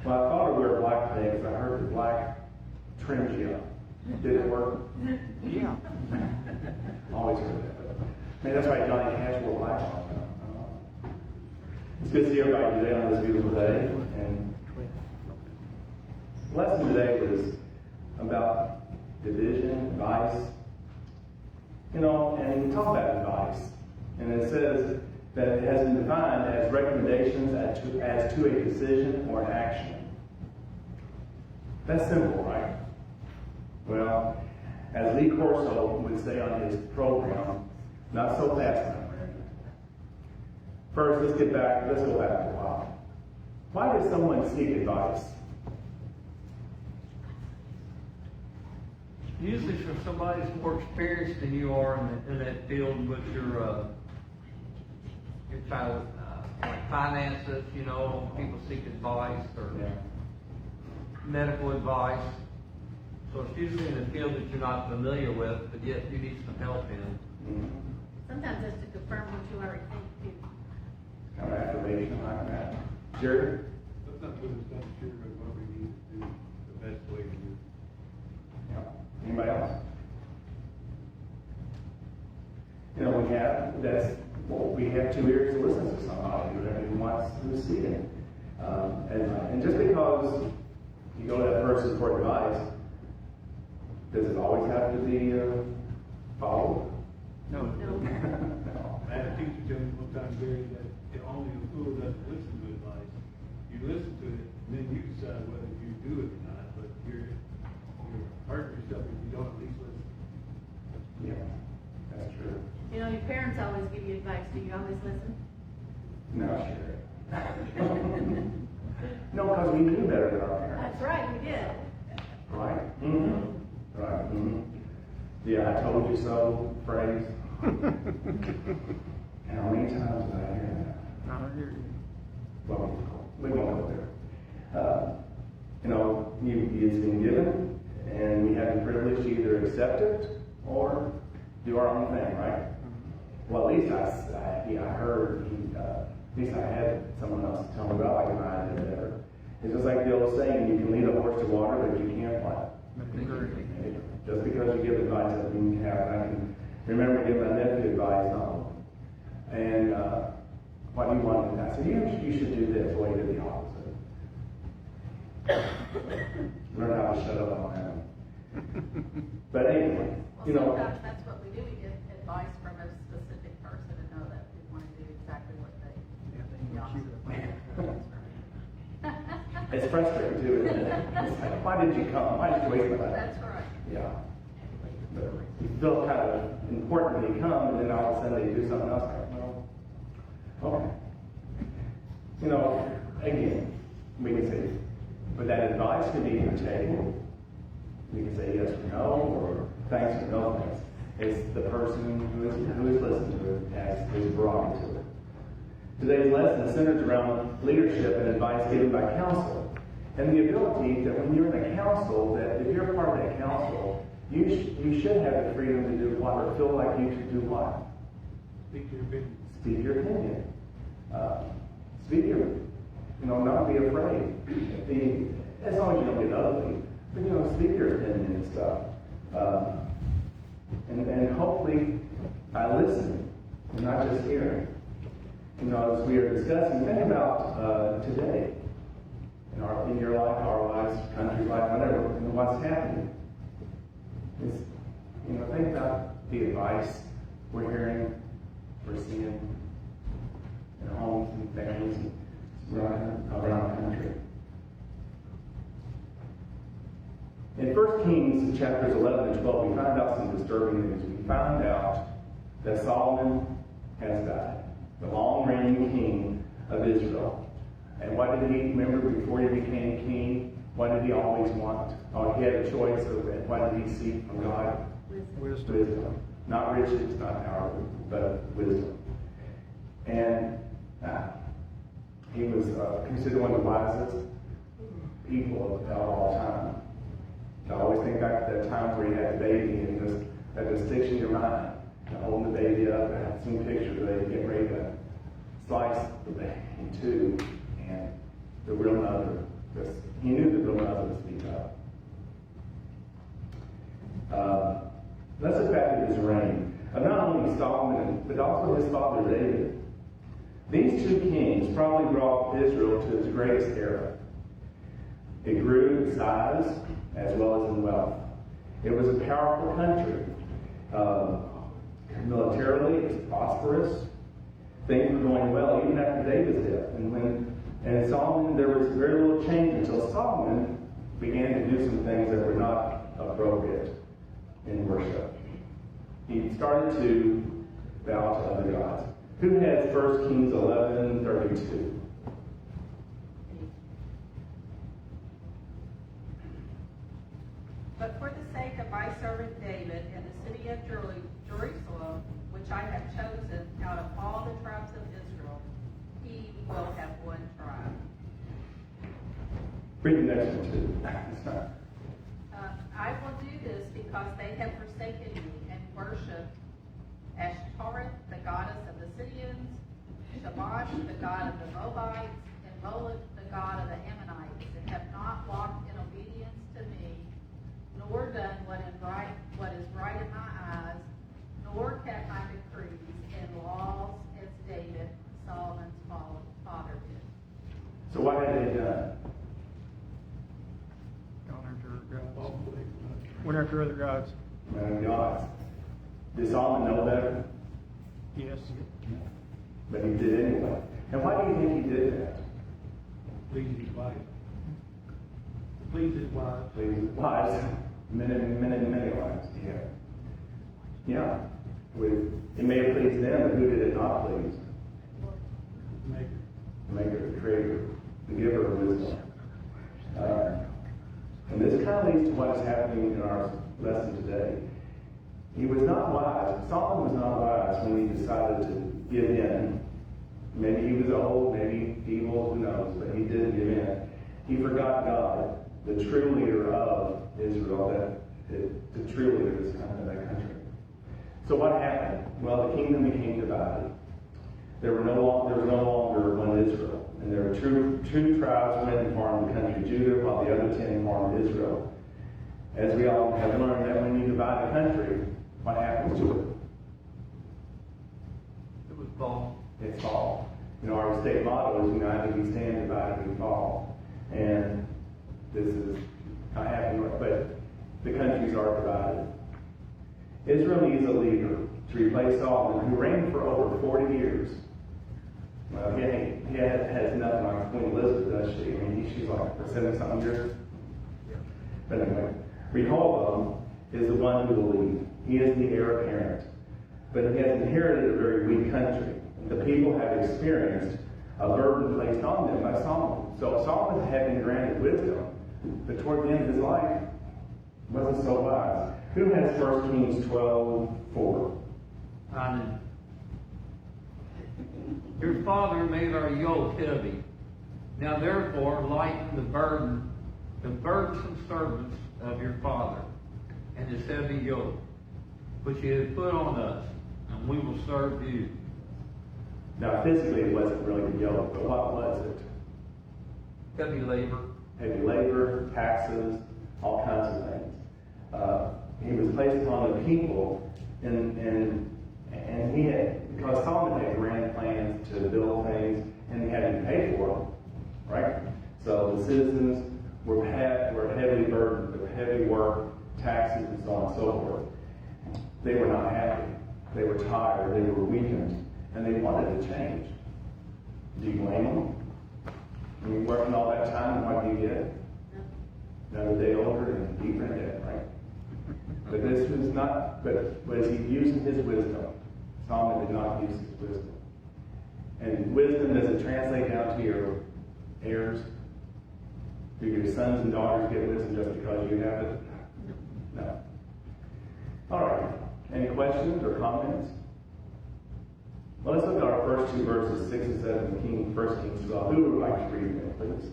Well, I thought I'd wear black today because I heard the black trims you up. Did it work? Yeah. Always heard that. Maybe that's why Johnny Cash wore black on. It's good to see everybody today on this beautiful day. And the lesson today was about division, advice. You know, and we talk about advice. And it says that it has been defined as recommendations as to a decision or an action. That's simple, right? Well, as Lee Corso would say on his program, not so fast, my friend. First, let's go back a while. Why did someone seek advice? Usually from somebody who's more experienced than you are in that field with your child, like finances, you know, people seek advice or medical advice. So it's usually in a field that you're not familiar with, but yet you need some help in. Sometimes that's to confirm what you already think too. Kind of affirmation like that. Jerry? Sometimes we're just not sure of what we need to do the best way to do it. Yeah. Anybody else? You know, we have 2 ears to listen to somebody who wants to see it. And just because you go to that person for advice, does it always have to be followed? No. No. I had a teacher tell me one time, Garry, that if only a fool doesn't listen to advice. You listen to it, and then you decide whether you do it or not, but you're hurting yourself if you don't at least listen. Yeah, that's true. You know, your parents always give you advice. Do you always listen? No, sure. No, because we knew better than our parents. That's right, we did. Right? Mm-hmm. Right. Mm-hmm. Yeah, I told you so phrase. And how many times did I hear that? I hear you. Well, we won't go there. You know, it's been given, and we have the privilege to either accept it or do our own thing, right? Well, at least I heard, at least I had someone else tell me about like mine did better. It's just like the old saying, you can lead a horse to water, but you can't what? Just because you give advice doesn't mean you have. I can remember giving my nephew advice on, and what do you want? And I said, you should do this. Well, he did the opposite. Learn how to shut up on that. But anyway, you know. Sometimes that's what we do. We get advice from a specific person and know that we want to do exactly what they do. The opposite of what they do. It's frustrating too, isn't it? It's like, why did you come? Why did you waste my time? That's right. Yeah. But you feel kind of important when you come, and then all of a sudden they do something else. Like, well, okay. You know, again, we can say, but that advice can be on the table. We can say yes or no, or thanks or no thanks. It's the person who is listening to it as his prerogative. Today's lesson centers around leadership and advice given by counsel. And the ability that when you're in a council, that if you're a part of that council, you should have the freedom to do what, or feel like you should do what? Speak your opinion. Speak your opinion. Not be afraid. As long as you don't get ugly, but speak your opinion and stuff. And hopefully by listening and not just hearing. As we are discussing, think about today. In your life, our lives, country's life, whatever, what's happening. Think about the advice we're hearing, we're seeing in homes and families around the country. In 1 Kings chapters 11 and 12, we find out some disturbing news. We found out that Solomon has died, the long-reigning king of Israel. And what did he remember before he became king? What did he always want? Oh, he had a choice of it. What did he seek from God? Wisdom. Not riches, not power, but wisdom. And he was considered one of the wisest people of all time. I always think back to that time where you had the baby and that just sticks in your mind. Holding the baby up, and I've seen pictures where they get ready to slice the baby in two, and the real mother just his father David. These two kings probably brought Israel to its greatest era. It grew in size as well as in wealth. It was a powerful country. Militarily, it was prosperous. Things were going well even after David's death. And Solomon, there was very little change until Solomon began to do some things that were not appropriate in worship. He started to bow to other gods. Who has 1 Kings 11:32? But for the sake of my servant David and the city of Jerusalem, which I have chosen out of all the tribes of Israel, he will have one tribe. Read the next one too. I will do this because they have forsaken me and worshipped Ashtoreth, the goddess of the Syrians, Shamash, the god of the Moabites, and Moloch, the god of the Ammonites, and have not walked in obedience to me, nor done what is right in my eyes, nor kept my decrees and laws as David, Solomon's father did. So what had they done? Gone after other gods. Went after other gods. Gods. Did Solomon know better? Yes. But he did anyway. And why do you think he did that? Please his wife. Please his wife. Please, wives, many wives. Yeah. Yeah. It may have pleased them, but who did it not please? Maker. The maker, the creator, the giver of wisdom. And this kind of leads to what is happening in our lesson today. He was not wise. Solomon was not wise when he decided to give in. Maybe he was old, maybe evil, who knows, but he did give in. He forgot God, the true leader of Israel, the true leader of that country. So what happened? Well, the kingdom became divided. There was no longer one Israel. And there were two tribes went and farmed the country, Judah, while the other 10 farmed Israel. As we all have learned that when you divide a country, what happens to it? It was fall. It's fall. Our state motto is united we stand, divided we fall. And this is not happening, but the countries are divided. Israel needs a leader to replace Solomon, who reigned for over 40 years. Well, he has nothing like Queen Elizabeth, does she? I mean, she's like 70-something years. But anyway, Rehoboam is the one who will lead. He is the heir apparent. But he has inherited a very weak country. The people have experienced a burden placed on them by Solomon. So Solomon had been granted wisdom, but toward the end of his life, wasn't so wise. Who has 1 Kings 12:4? I do. Your father made our yoke heavy. Now therefore lighten the burdensome servants of your father, and his heavy yoke, which he has put on us, and we will serve you. Now physically it wasn't really the yoke, but what was it? Heavy labor. Heavy labor, taxes, all kinds of things. He was placed upon the people, and he had, because Solomon had grand plans to build things, and he had to pay for them, right? So the citizens were heavily burdened with heavy work, taxes, and so on and so forth. They were not happy. They were tired. They were weakened, and they wanted to change. Do you blame them? I mean, working all that time, and what do you get? Another day older and deeper in debt, right? But this was not, but was he using his wisdom? Solomon did not use his wisdom. And wisdom, does it translate down to your heirs? Do your sons and daughters get wisdom just because you have it? No. All right. Any questions or comments? Well, let's look at our first two verses, 6 and 7, 1 Kings 12. Who would like to read them, please?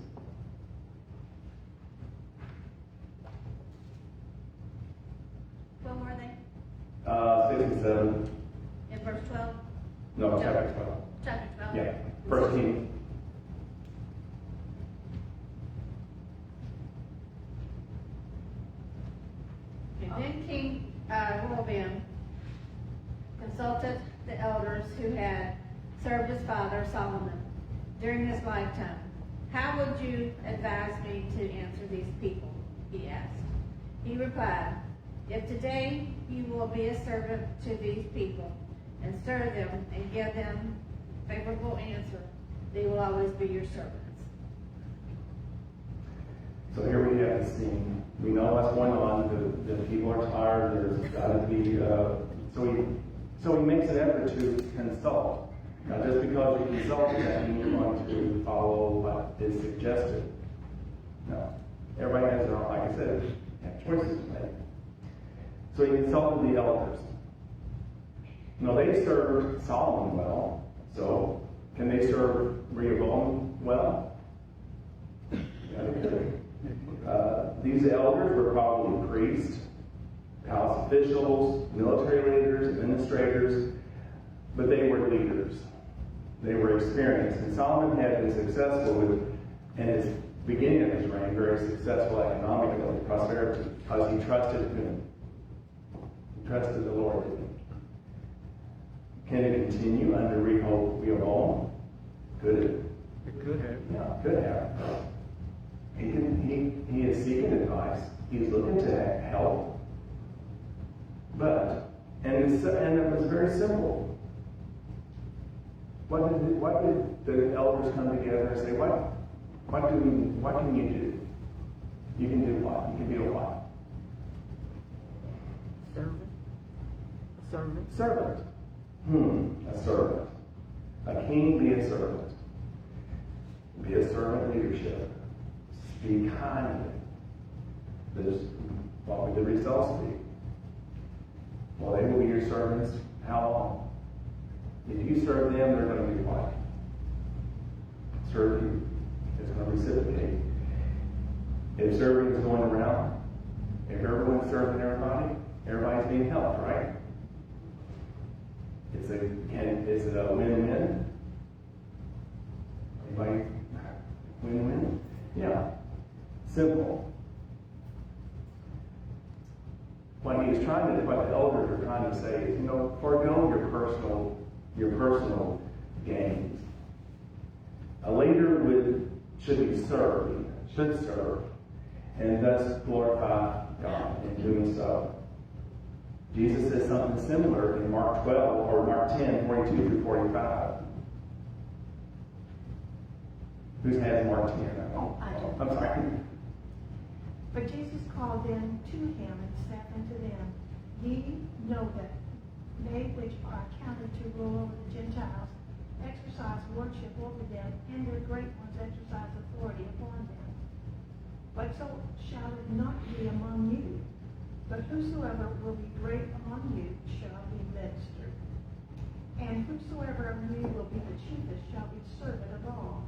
What were they? 6 and 7. In verse 12? No, chapter 12. Chapter 12? Yeah. 1 Kings. Okay, then King Rehoboam consulted the elders who had served his father Solomon during his lifetime. How would you advise me to answer these people? He asked. He replied, if today you will be a servant to these people and serve them and give them favorable answer, they will always be your servants. So here we have the scene. We know what's going on. The people are tired. There's got to be. So he makes an effort to consult. Now, just because you consult doesn't mean you're going to follow what is suggested. No. Everybody has their own, like I said, have choices to make. So he consulted the elders. Now, they served Solomon well. So, can they serve Rehoboam well? Yeah, they could. These elders were probably priests, palace officials, military leaders, administrators, but they were leaders. They were experienced. And Solomon had been successful in his beginning of his reign, very successful economically, prosperity, because he trusted him. He trusted the Lord. Can it continue under Rehoboam? Could it? It could have. Yeah, could have. He is seeking advice. He's looking to help. But, and it was very simple. What did the elders come together and say, what can you do? You can do what? You can be a what? Servant. Servant. A servant. A king be a servant. Be a servant leadership. Speak kindly. What would the results be? Well, they will be your servants. How long? If you serve them, they're going to be what? Serve you. It's going to reciprocate. If serving is going around, if everyone's serving everybody's being helped, right? Is it a win-win? Everybody win-win? Yeah. Simple. What the elders are trying to say is, forego your personal gains. A leader should serve, and thus glorify God in doing so. Jesus says something similar in Mark 12 or Mark 10, 42 through 45. Who's has Mark 10? Oh, I do. I'm sorry. But Jesus called them to him and said unto them, Ye know that they which are accounted to rule over the Gentiles exercise lordship over them, and their great ones exercise authority upon them. But so shall it not be among you. But whosoever will be great among you shall be minister. And whosoever of you will be the chiefest shall be servant of all.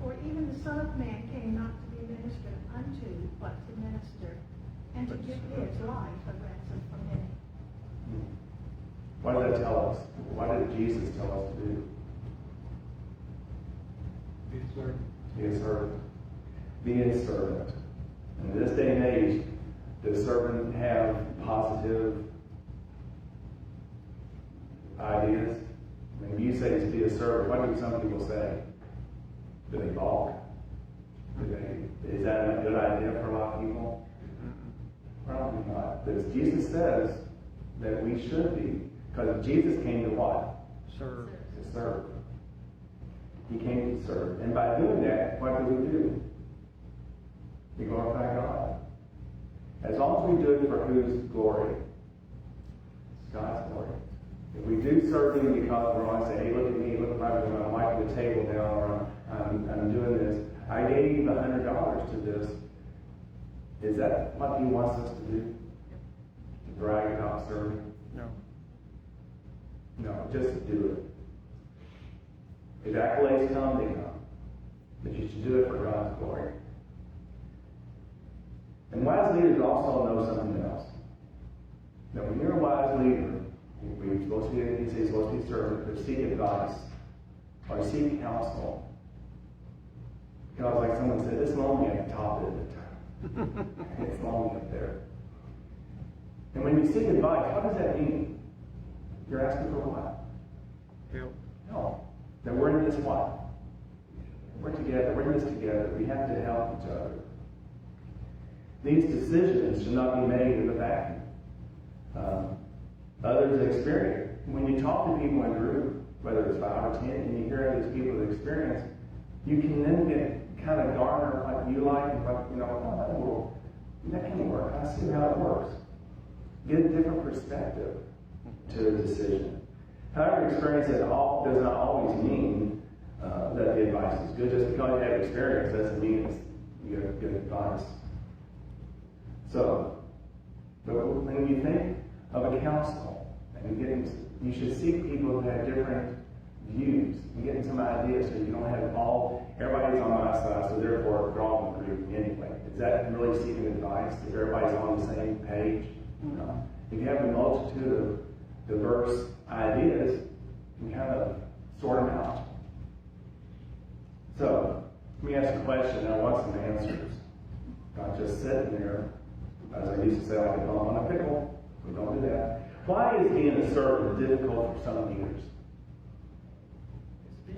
For even the Son of Man came not to be ministered unto, but to minister, and to give his life a ransom for many. What did that tell us? What did Jesus tell us to do? Be a servant. Be a servant. Be a servant. In this day and age, does servant have positive ideas? When you say to be a servant, what do some people say? Do they balk? Is that a good idea for a lot of people? Probably not. Because Jesus says that we should be. Because Jesus came to what? Serve. To serve. He came to serve. And by doing that, what do? We glorify God. As long as we do it for whose glory? God's glory. If we do serve Him because we're on say, hey, look at me, look at my I'm wiping the table down, or I'm doing this. I gave $100 to this. Is that what He wants us to do? To brag about serving? No. No, just to do it. If accolades come, they come. But you should do it for God's glory. And wise leaders also know something else. That when you're a wise leader, we're supposed to be, he says, supposed to be servant, but seek advice or seek counsel. Because like someone said, it's lonely at the top, isn't it? It's lonely up there. And when you seek advice, what does that mean? You're asking for what? Help. Help. this what? We're together. We're in this together. We have to help each other. These decisions should not be made in a vacuum. Others experience. When you talk to people in a group, whether it's 5 or 10, and you hear these people's experience, you can then get kind of garner what you like and what, oh, that can work. I see how it works. Get a different perspective to a decision. However, experience does not always mean that the advice is good. Just because you have experience doesn't mean you have good advice. So, but when you think of a council, and you should seek people who have different views and getting some ideas, so you don't have everybody's on my side, so therefore we're all in the group anyway. Is that really seeking advice? If everybody's on the same page? No. If you have a multitude of diverse ideas, you can kind of sort them out. So, let me ask a question, and I want some answers. Not just sitting there, as I used to say, like a bum on a pickle. We don't do that. Why is being a servant difficult for some leaders?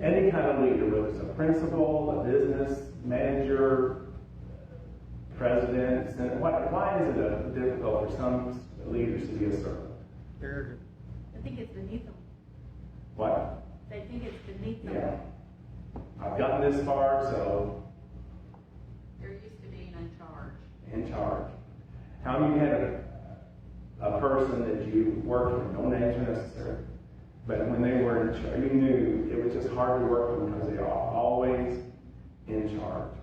Any kind of leader, whether it's a principal, a business manager, president, senator, why is it difficult for some leaders to be a servant? Arrogant. I think it's beneath them. What? They think it's beneath them. Yeah. I've gotten this far, so They're used to being in charge. in charge. How many had a person that you worked for, no names are necessary, but when they were in charge, you knew it was just hard to work with them because they are always in charge.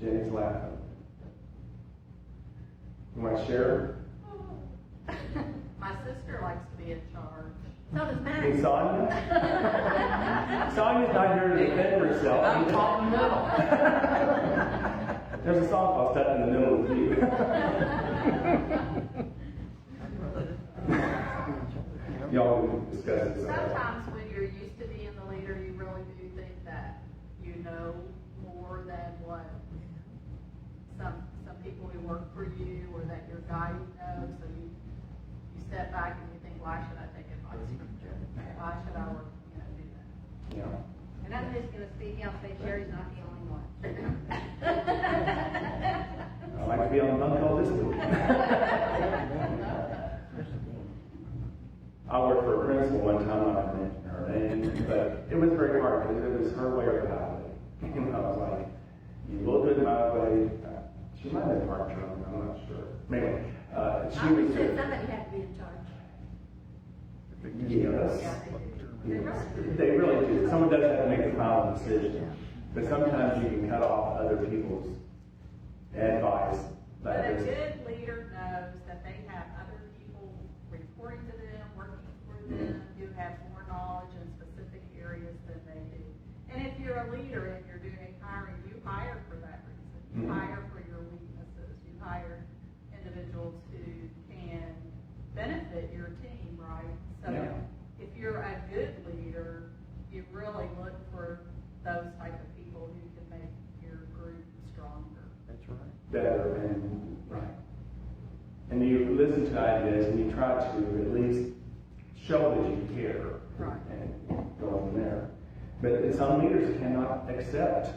Jenny's laughing. You want to share? My sister likes to be in charge. So does Hey, Max. Sonia? Sonia's not here to defend herself. I'm caught in the middle. There's a song called Stuck in the Middle with You. Y'all can discuss this. Sometimes when you're used to being the leader, you really do think that you know more than what some people who work for you or that your guy knows. So you step back and you think, why should I take advice from Jim? Why should I work, do that? Yeah. And I'm just going to speak out and say Sherry's not the only one. I like to be on the bunk call this week. I worked for a principal one time, I'm not going to mention her name, but it was very hard because it was her way or the highway. And I was like, you will do it my way. She might have been part German, I'm not sure. Anyway, she I was. would say somebody had to be in charge. Yes. Yes. They really do. Someone does have to make the final decision. But sometimes you can cut off other people's advice. But a good leader knows that they have other people reporting to them, working for them, who have more knowledge in specific areas than they do. And if you're a leader and you're doing hiring, you hire for that reason. You hire for your weaknesses. You hire individuals who can benefit your team, right? So if you're a good leader, you really look for those type of people who can make your group stronger. That's right. Better and right. And you listen to ideas and you try to at least show that you care. Right. And go from there. But some leaders cannot accept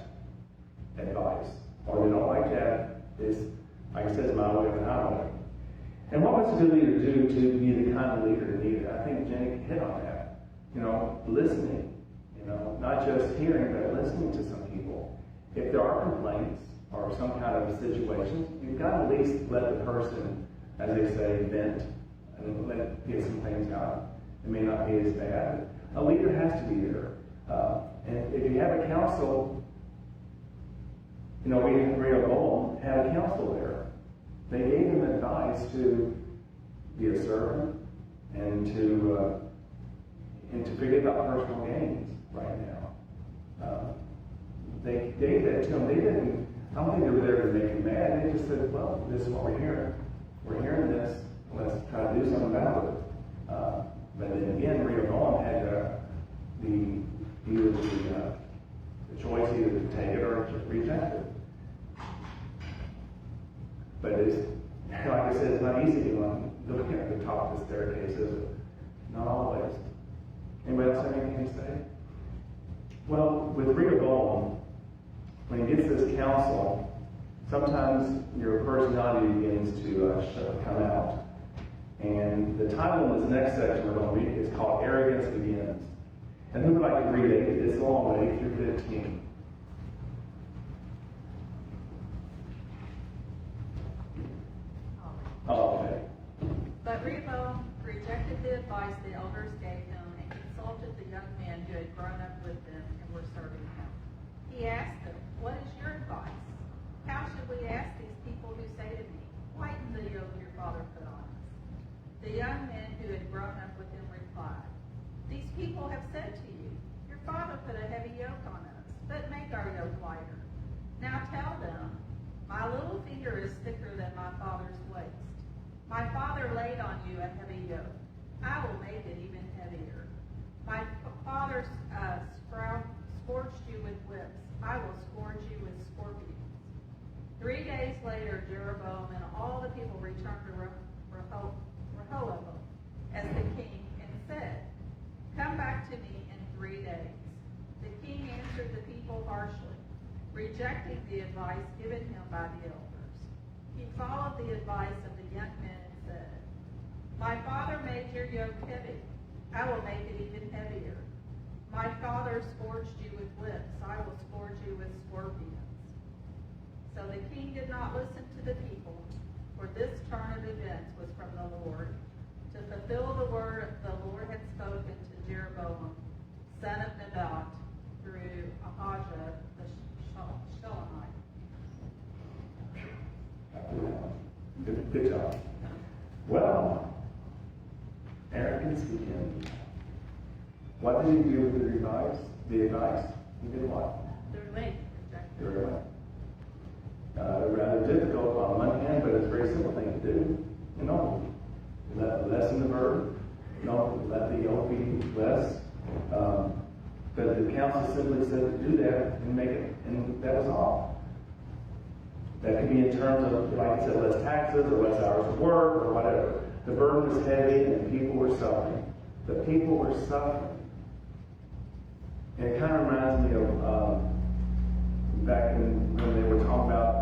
advice, or they don't like to have this, like I said, it's my way or the highway. And what must a good leader do to be the kind of leader needed? I think Jenny hit on that. Listening. Not just hearing, but listening to some people. If there are complaints or some kind of situations, you've got to at least let the person, as they say, vent and get some things out. It may not be as bad. A leader has to be there. And if you have a council, we in Rehoboam had a council there. They gave them advice to be a servant and to forget about personal gains right now. They gave that to them. They didn't. I don't think they were there to make them mad. They just said, "Well, this is what we're hearing. We're hearing this. Let's try to do something about it." But then again, Rehoboam had the choice either to take it or to reject it. But it's, like I said, it's not easy to look at the top of the staircase, is it? Not always. Anybody else have anything to say? with Rehoboam, when he gets this counsel, sometimes your personality begins to come out. And the title in this next section we're going to read is called Arrogance Begins. And who would like to read it? It's along with 8 through 15. Oh, okay. But Rehoboam rejected the advice the elders gave him and consulted the young men who had grown up with them and were serving him. He asked them, "What is your advice? How should we ask these people who say to me, 'Lighten the yoke your father put on us'?" The young men who had grown up with him replied, "These people have said to you, 'Your father put a heavy yoke on us, but make our yoke lighter.' Now tell them, 'My little finger is thicker than my father's waist. My father laid on you a heavy yoke. I will make it even heavier. My father scourged you with whips. I will scourge you with scorpions.'" 3 days later, Jeroboam and all the people returned to Rehoboam as the king and said, "Come back to me in 3 days." The king answered the people harshly, rejecting the advice given him by the elders. He followed the advice of the young men and said, "My father made your yoke heavy. I will make it even heavier. My father scourged you with whips. I will scourge you with scorpions." So the king did not listen to the people, for this turn of events was from the Lord, to fulfill the word the Lord had spoken to Jeroboam, son of Nebat, through Ahijah the Shilonite. Good job. Well, arrogance begins. What did he do with the advice? He did what? They're late. Threw it away. Rather difficult on one hand, but it's a very simple thing to do. You know, lessen the burden. You know, let the yoke be less. But the council simply said to do that and make it, and that was all. That could be in terms of, like I said, less taxes or less hours of work or whatever. The burden was heavy and people were suffering. The people were suffering. And it kind of reminds me of back when they were talking about,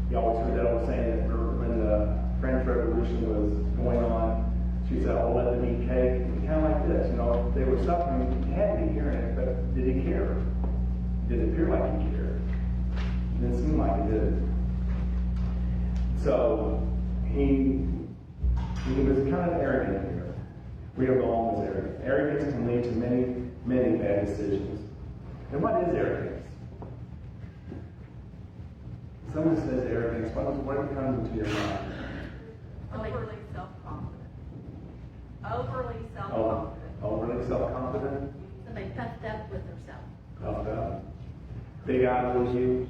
you always heard that old saying that when the French Revolution was going on, she said, "Oh, let them eat cake." And kind of like this, you know, they were suffering. He had to be hearing it, but did he care? Did it appear like he cared? It didn't seem like he did. So he was kind of arrogant here. Rehoboam was arrogant. Arrogance can lead to many, many bad decisions. And what is arrogance? Someone says arrogance, what comes into your mind? Overly self-confident. Overly self-confident. Overly self-confident? Somebody puffed up with herself. Puffed up. Big eyes with you?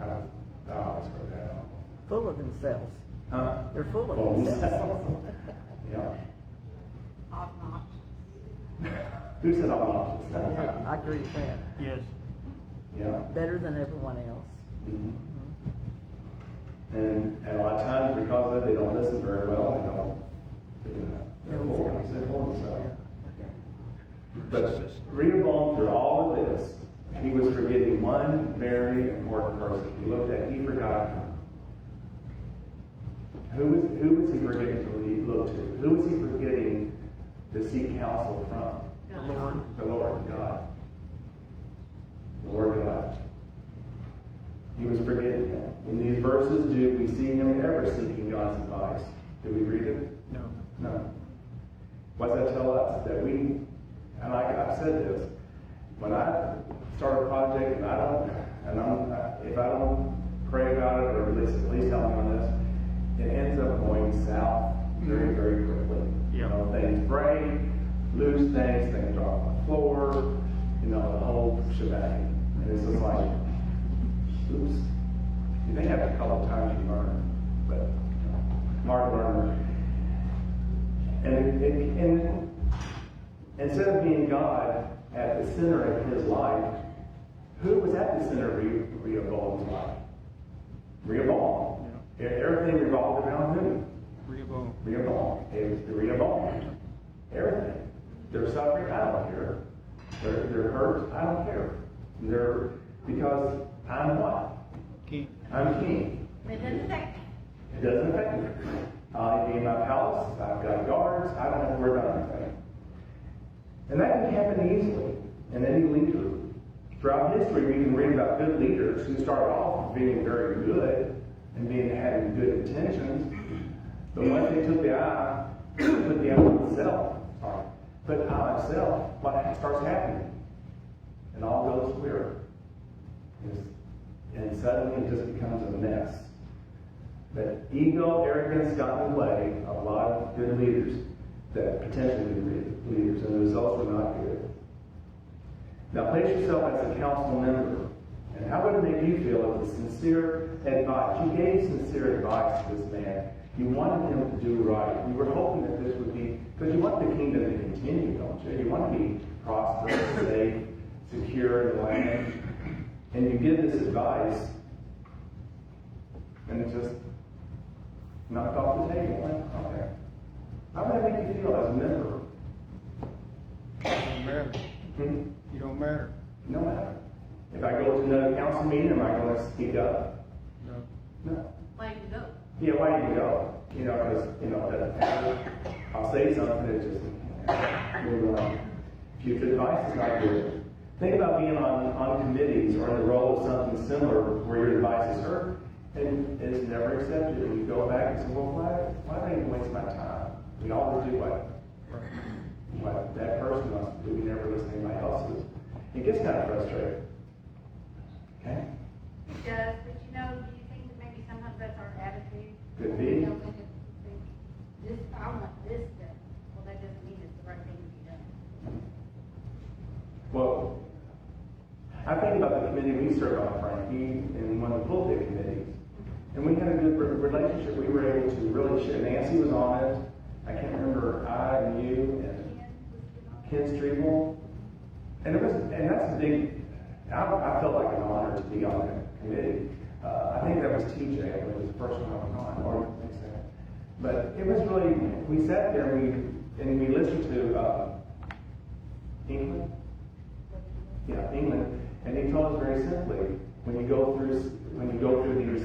I always heard that. Full of themselves. Huh? They're full of Full of themselves. Yeah. Obnoxious. Who said obnoxious? Yeah, I agree with that. Yes. Yeah. Better than everyone else. Mhm. And a lot of times, because of it, they don't listen very well. They're full of themselves. But Rehoboam, through all of this, he was forgetting one very important person. He forgot him. Who was he forgetting to look to? Who was he forgetting to seek counsel from? The Lord. The Lord God. The Lord God. He was forgetting him. In these verses, do we see him ever seeking God's advice? Do we read it? No. No. What does that tell us? That we, and I've said this, when I start a project if I don't pray about it, or at least help me on this, it ends up going south very, very quickly. You know, things break, loose things drop on the floor, you know, the whole shebang. And it's just like, oops. You may have a couple of times you learn, but smart learner. And instead of being God at the center of his life, who was at the center of Rehoboam's life? Rehoboam. Yeah. Everything revolved around who? Rehoboam. Rehoboam. It was the Rehoboam. Everything. They're suffering, I don't care. They're hurt, I don't care. Because I'm what? King. I'm king. It doesn't affect me. It doesn't affect me. I'll be in my palace, I've got guards, I don't have to worry about anything. And that can happen easily in any leader. Throughout history, we can read about good leaders who started off being very good and having good intentions, but once they put the eye on themselves, what starts happening? And all goes weird. And suddenly it just becomes a mess. That ego, arrogance got in the way of a lot of good leaders, that potentially good leaders, and the results were not good. Now place yourself as a council member, and how would it make you feel if the sincere advice, you gave sincere advice to this man, you wanted him to do right, you were hoping that this would be, because you want the kingdom to continue, don't you? You want to be prosperous, safe, secure in the land, and you give this advice, and it's just knocked off the table. Okay. How would that make you feel as a member? You don't matter. You don't matter. No matter. If I go to another council meeting, am I going to speak up? No. No. Why you go? Yeah, why do you go? Because, I'll say something that just move on. Future advice is not good. Think about being on committees or in the role of something similar where your advice is heard and it's never accepted. And you go back and say, well, why do I even waste my time? We always do what that person wants to do. We never listen to anybody else's. It gets kind of frustrating. Okay? It does, but do you think that maybe sometimes that's our attitude? Could be. We don't think this, I want this done. Well, that doesn't mean it's the right thing to be done. Well, I think about the committee we served on, Frankie, in one of the pulpit committees. And we had a good relationship. We were able to really share. Nancy was on it. I can't remember, I and you and Ken Striebel. And that's a big, I felt like an honor to be on that committee. I think that was TJ, it was the first one I was on, or I think so. But it was really, we sat there and we listened to England. Yeah, England. And he told us very simply, when you go through these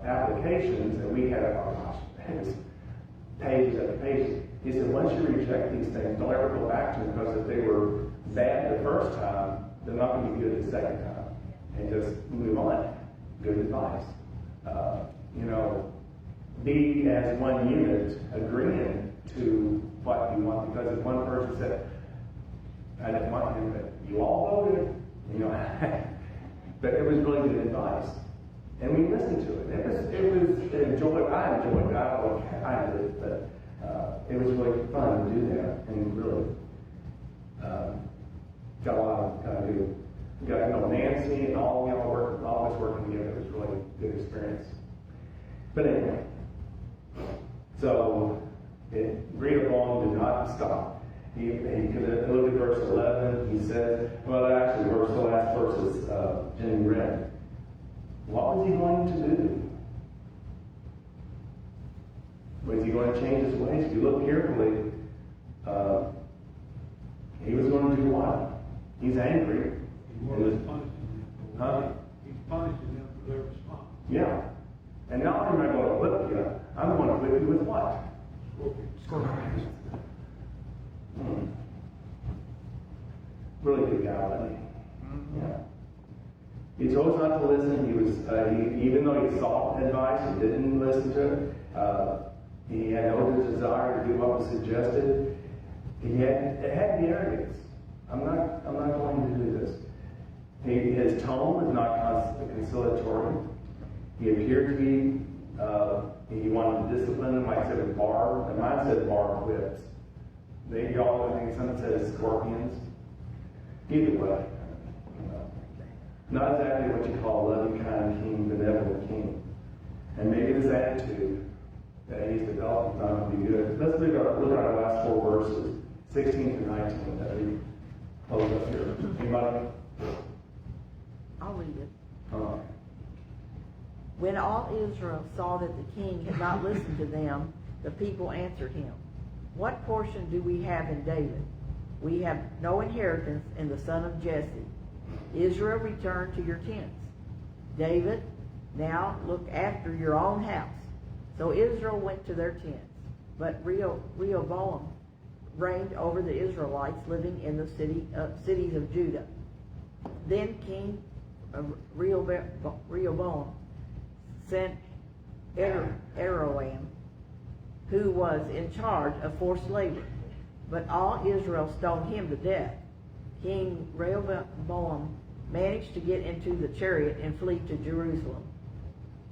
applications, and we had, oh gosh, it was pages after pages. He said, once you reject these things, don't ever go back to them, because if they were bad the first time, they're not going to be good the second time. And just move on. Good advice. Be as one unit, agreeing to what you want. Because if one person said, I didn't want him, but you all voted, but it was really good advice. And we listened to it. It was enjoyable. I enjoyed it. I did it, but it was really fun to do that, and really got a lot of kind of good. Got Nancy and all of us working together. It was really a good experience. But anyway, so read along, do not stop. He could look at verse 11. He said, well, actually, the last verse is Jenny read. What was he going to do? Was he going to change his ways? If you look carefully, he was going to do what? He's angry. He's punishing them. Huh? He's punishing them for their response. Yeah. And not only am I going to whip you, I'm going to whip you with what? Scorpions. Really good guy, wasn't he? Yeah. He chose not to listen. He was, even though he sought advice, he didn't listen to it. He had no desire to do what was suggested. It had the arrogance. I'm not going to do this. His tone was not conciliatory. He appeared to be, he wanted to discipline them, like I said, with bar, and mine said bar whips. I think some said scorpions. Either way. Not exactly what you call a loving, kind king, benevolent king. And maybe this attitude that he's developed is not going to be good. Let's look at our last 4 verses, 16 through 19, that we close up here. Anybody? I'll read it. Uh, When all Israel saw that the king had not listened to them, the people answered him, what portion do we have in David? We have no inheritance in the son of Jesse. Israel, return to your tents. David, now look after your own house. So Israel went to their tents, but Rehoboam reigned over the Israelites living in the cities of Judah. Then King Rehoboam sent Aram, who was in charge of forced labor, but all Israel stoned him to death. King Rehoboam managed to get into the chariot and flee to Jerusalem.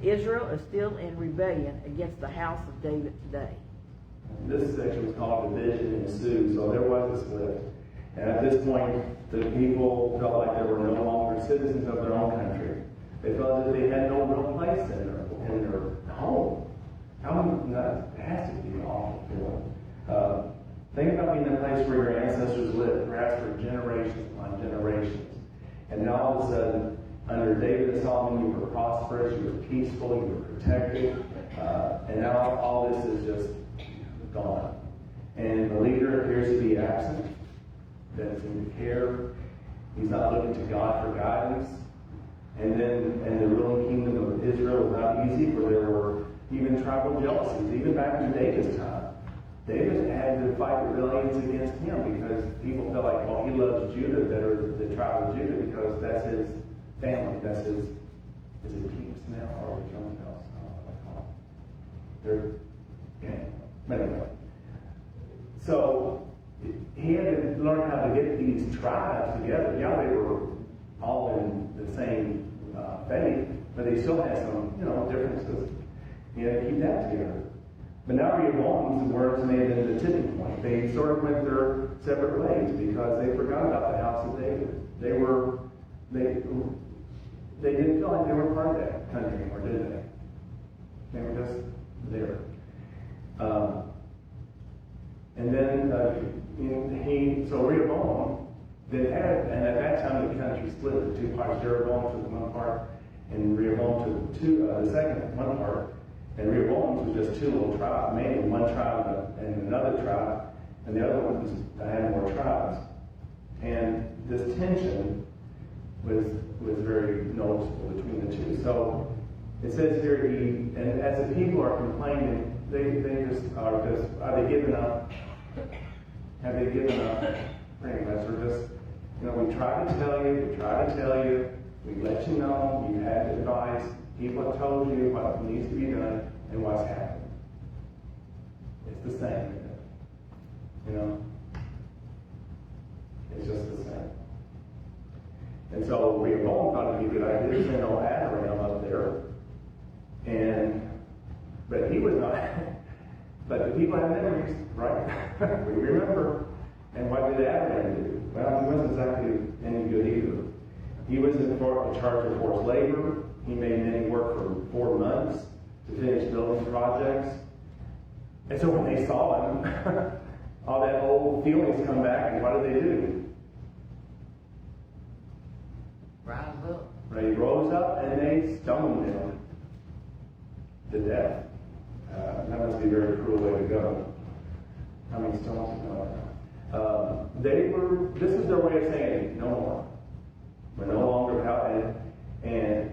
Israel is still in rebellion against the house of David today. This section was called Division Ensued, so there was a split. And at this point, the people felt like they were no longer citizens of their own country. They felt that they had no real place in their home. That has to be an awful feeling. Think about being in a place where your ancestors lived, perhaps for generations upon generations. And now all of a sudden, under David and Solomon, you were prosperous, you were peaceful, you were protected, and now all this is just gone. And the leader appears to be absent, doesn't seem to care. He's not looking to God for guidance. And the ruling kingdom of Israel was not easy, for there were even tribal jealousies, even back in David's time. David had to fight rebellions against him because people felt like, well, he loves Judah better than the tribe of Judah because that's his family, that's his, is it peeps now or something else? I don't know what I call them. They're, yeah. But anyway. So he had to learn how to get these tribes together. Yeah, they were all in the same faith, but they still had some, differences. He had to keep that together. But now Rehoboam's words made it the tipping point. They sort of went their separate ways because they forgot about the house of David. They didn't feel like they were part of that country anymore, did they? They were just there. And then so Rehoboam then had, and at that time the country split into two parts. Jeroboam took one part, and Rehoboam took the second one part. And Rehoboam was just two little tribes, mainly one tribe and another tribe, and the other one had more tribes. And this tension was very noticeable between the two. So it says here, and as the people are complaining, they just are they giving up? Have they given up? Pretty much, or just, we try to tell you, we let you know, you had advice, people have told you what needs to be done and what's happened. It's the same, It's just the same. And so Rehoboam thought it'd be a good idea to send old Adoram up there. But he was not. But the people have memories, right? We remember. And what did Adoram do? Well, he wasn't exactly any good either. He was in charge of forced labor. He made many work for 4 months to finish building projects. And so when they saw him, all that old feelings come back, and what do? Rise up. Right, he rose up and they stoned him to death. That must be a very cruel way to go. How many stones? This is their way of saying, no more. We're no longer and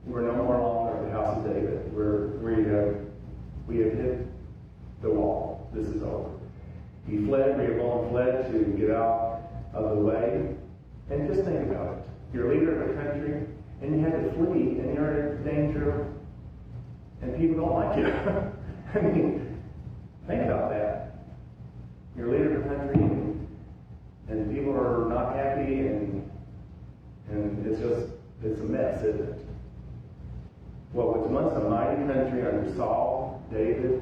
we're no more longer the house of David. We have hit the wall. This is over. He fled. Rehoboam fled to get out of the way. And just think about it. You're a leader of a country, and you had to flee, and you're in danger, and people don't like you. I mean, think about that. You're a leader of a country, and people are not happy, and it's a mess, isn't it? What was once a mighty country under Saul, David,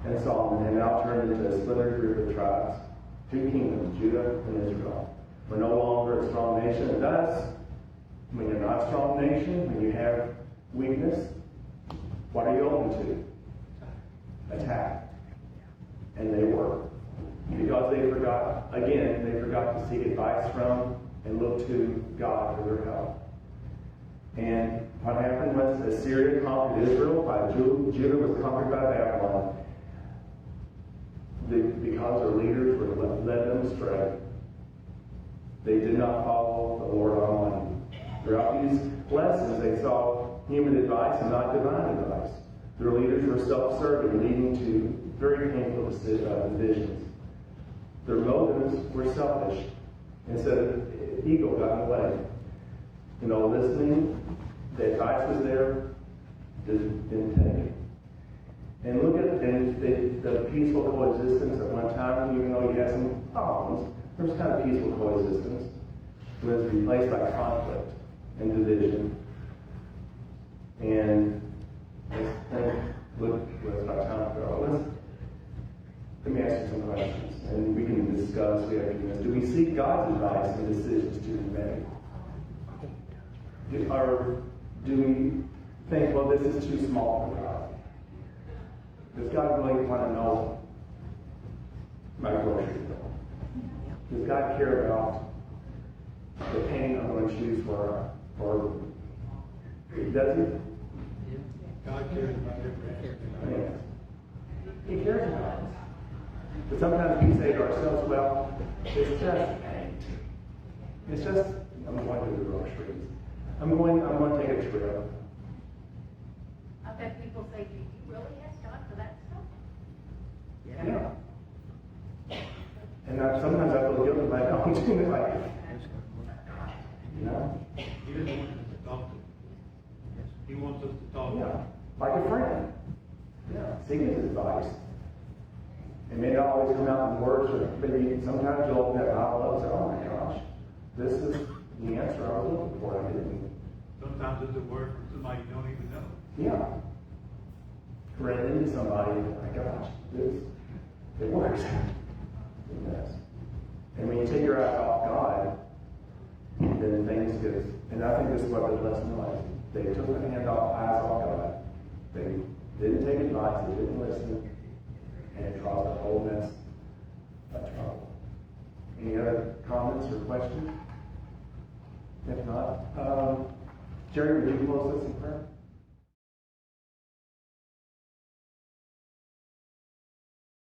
and Solomon had now turned into a splintered group of tribes, 2 kingdoms, Judah and Israel. We're no longer a strong nation, and thus, when you're not a strong nation, when you have weakness, what are you open to? Attack. And they were. Because they forgot to seek advice from and look to God for their help. And what happened was Assyria conquered Israel, while Judah was conquered by Babylon. Because their leaders led them astray. They did not follow the Lord online. Throughout these lessons, they saw human advice and not divine advice. Their leaders were self-serving, leading to very painful divisions. Their motives were selfish. Instead of ego got in the way. Listening, the advice was there, didn't take it. And look at the peaceful coexistence at one time, even though you had some problems, there was kind of peaceful coexistence. It was replaced by conflict and division. And let's not time to go. Let me ask you some questions, and we can discuss. We have a few minutes. Do we seek God's advice in decisions to be made? Or do we think, well, this is too small for God? Does God really want to know my grocery bill? Does God care about the paint I'm going to choose for? Or does He? God cares about every aspect. Yes. He cares about us. But sometimes we say to ourselves, well, it's just paint. It's just, I'm going to the groceries. I'm going to take a trip. I bet people say, do you really ask God for that stuff? Yeah. And sometimes I feel guilty if I don't do it. Like, He doesn't want us to talk to him. He wants us to talk to him. Yeah. Like a friend. Yeah. Seek His advice. It may not always come out in words, or maybe sometimes you'll open that mouth up and say, oh my gosh, this is the answer I was looking for. I didn't. Sometimes it's a word from somebody you don't even know. Yeah. Ran into somebody, oh my gosh, it works. It does. And when you take your eyes off God, then things get, and I think this is what the lesson was. They took their eyes off God. They didn't take advice, they didn't listen, and it caused a whole mess of trouble. Any other comments or questions? If not, Jerry, would you close this in prayer?